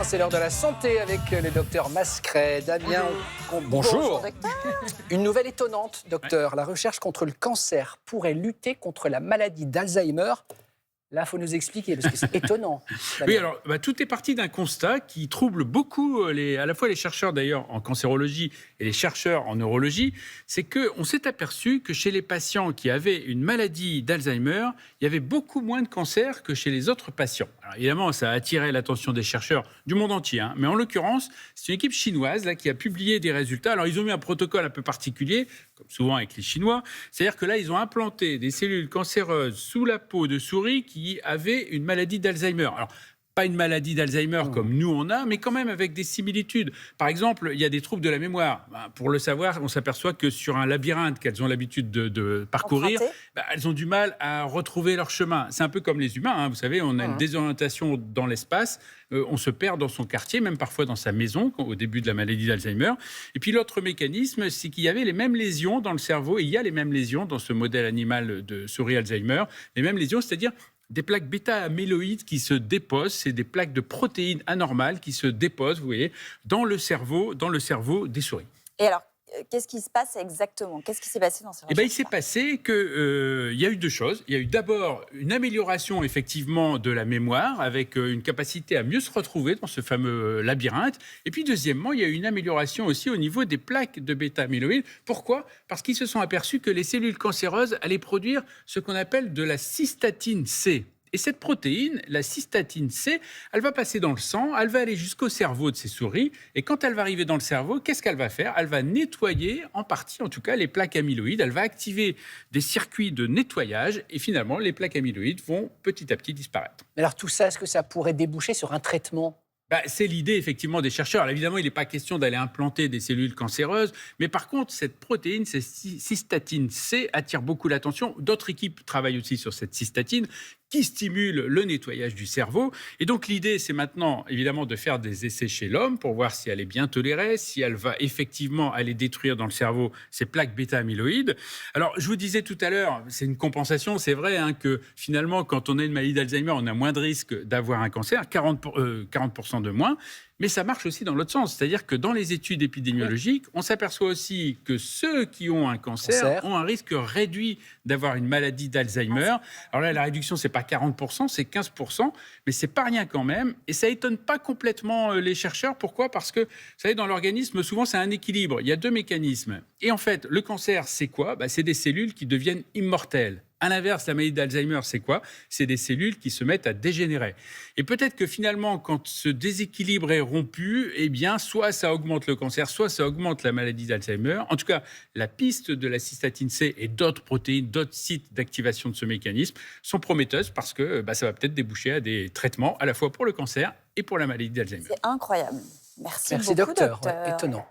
c'est l'heure de la santé avec le docteur Mascret. Damien, bonjour. Une nouvelle étonnante, docteur. La recherche contre le cancer pourrait lutter contre la maladie d'Alzheimer. Là, il faut nous expliquer, parce que c'est étonnant. Oui, alors, tout est parti d'un constat qui trouble beaucoup, à la fois les chercheurs d'ailleurs en cancérologie et les chercheurs en neurologie, c'est qu'on s'est aperçu que chez les patients qui avaient une maladie d'Alzheimer, il y avait beaucoup moins de cancer que chez les autres patients. Alors évidemment, ça a attiré l'attention des chercheurs du monde entier, mais en l'occurrence, c'est une équipe chinoise là, qui a publié des résultats. Alors, ils ont mis un protocole un peu particulier, comme souvent avec les Chinois, c'est-à-dire que là, ils ont implanté des cellules cancéreuses sous la peau de souris qui avaient une maladie d'Alzheimer. Alors, pas une maladie d'Alzheimer comme nous on a, mais quand même avec des similitudes. Par exemple, il y a des troubles de la mémoire. Pour le savoir, on s'aperçoit que sur un labyrinthe qu'elles ont l'habitude de parcourir, elles ont du mal à retrouver leur chemin. C'est un peu comme les humains, vous savez, on a une désorientation dans l'espace, on se perd dans son quartier, même parfois dans sa maison, au début de la maladie d'Alzheimer. Et puis l'autre mécanisme, c'est qu'il y avait les mêmes lésions dans le cerveau, et il y a les mêmes lésions dans ce modèle animal de souris Alzheimer, les mêmes lésions, c'est-à-dire des plaques bêta-amyloïdes qui se déposent, c'est des plaques de protéines anormales qui se déposent, vous voyez, dans le cerveau des souris. Et alors, qu'est-ce qui se passe exactement? Qu'est-ce qui s'est passé dans ces recherches? Il s'est passé qu'il y a eu deux choses. Il y a eu d'abord une amélioration effectivement de la mémoire avec une capacité à mieux se retrouver dans ce fameux labyrinthe. Et puis deuxièmement, il y a eu une amélioration aussi au niveau des plaques de bêta-amyloïdes. Pourquoi? Parce qu'ils se sont aperçus que les cellules cancéreuses allaient produire ce qu'on appelle de la cystatine C. Et cette protéine, la cystatine C, elle va passer dans le sang, elle va aller jusqu'au cerveau de ces souris. Et quand elle va arriver dans le cerveau, qu'est-ce qu'elle va faire? Elle va nettoyer, en partie en tout cas, les plaques amyloïdes. Elle va activer des circuits de nettoyage. Et finalement, les plaques amyloïdes vont petit à petit disparaître. Mais alors tout ça, est-ce que ça pourrait déboucher sur un traitement ? C'est l'idée effectivement des chercheurs. Alors, évidemment, il n'est pas question d'aller implanter des cellules cancéreuses, mais par contre, cette protéine, cette cystatine C, attire beaucoup l'attention. D'autres équipes travaillent aussi sur cette cystatine qui stimule le nettoyage du cerveau. Et donc l'idée, c'est maintenant évidemment de faire des essais chez l'homme pour voir si elle est bien tolérée, si elle va effectivement aller détruire dans le cerveau ces plaques bêta-amyloïdes. Alors, je vous disais tout à l'heure, c'est une compensation, c'est vrai que finalement, quand on a une maladie d'Alzheimer, on a moins de risques d'avoir un cancer, 40% de moins. Mais ça marche aussi dans l'autre sens. C'est-à-dire que dans les études épidémiologiques, on s'aperçoit aussi que ceux qui ont un cancer ont un risque réduit d'avoir une maladie d'Alzheimer. Alors là, la réduction, c'est pas 40%, c'est 15%, mais c'est pas rien quand même. Et ça étonne pas complètement les chercheurs. Pourquoi? Parce que, vous savez, dans l'organisme, souvent, c'est un équilibre. Il y a deux mécanismes. Et en fait, le cancer, c'est quoi? C'est des cellules qui deviennent immortelles. À l'inverse, la maladie d'Alzheimer, c'est quoi? C'est des cellules qui se mettent à dégénérer. Et peut-être que finalement, quand ce déséquilibre est rompu, soit ça augmente le cancer, soit ça augmente la maladie d'Alzheimer. En tout cas, la piste de la cystatine C et d'autres protéines, d'autres sites d'activation de ce mécanisme sont prometteuses parce que ça va peut-être déboucher à des traitements à la fois pour le cancer et pour la maladie d'Alzheimer. C'est incroyable. Merci beaucoup, docteur. docteur. Étonnant.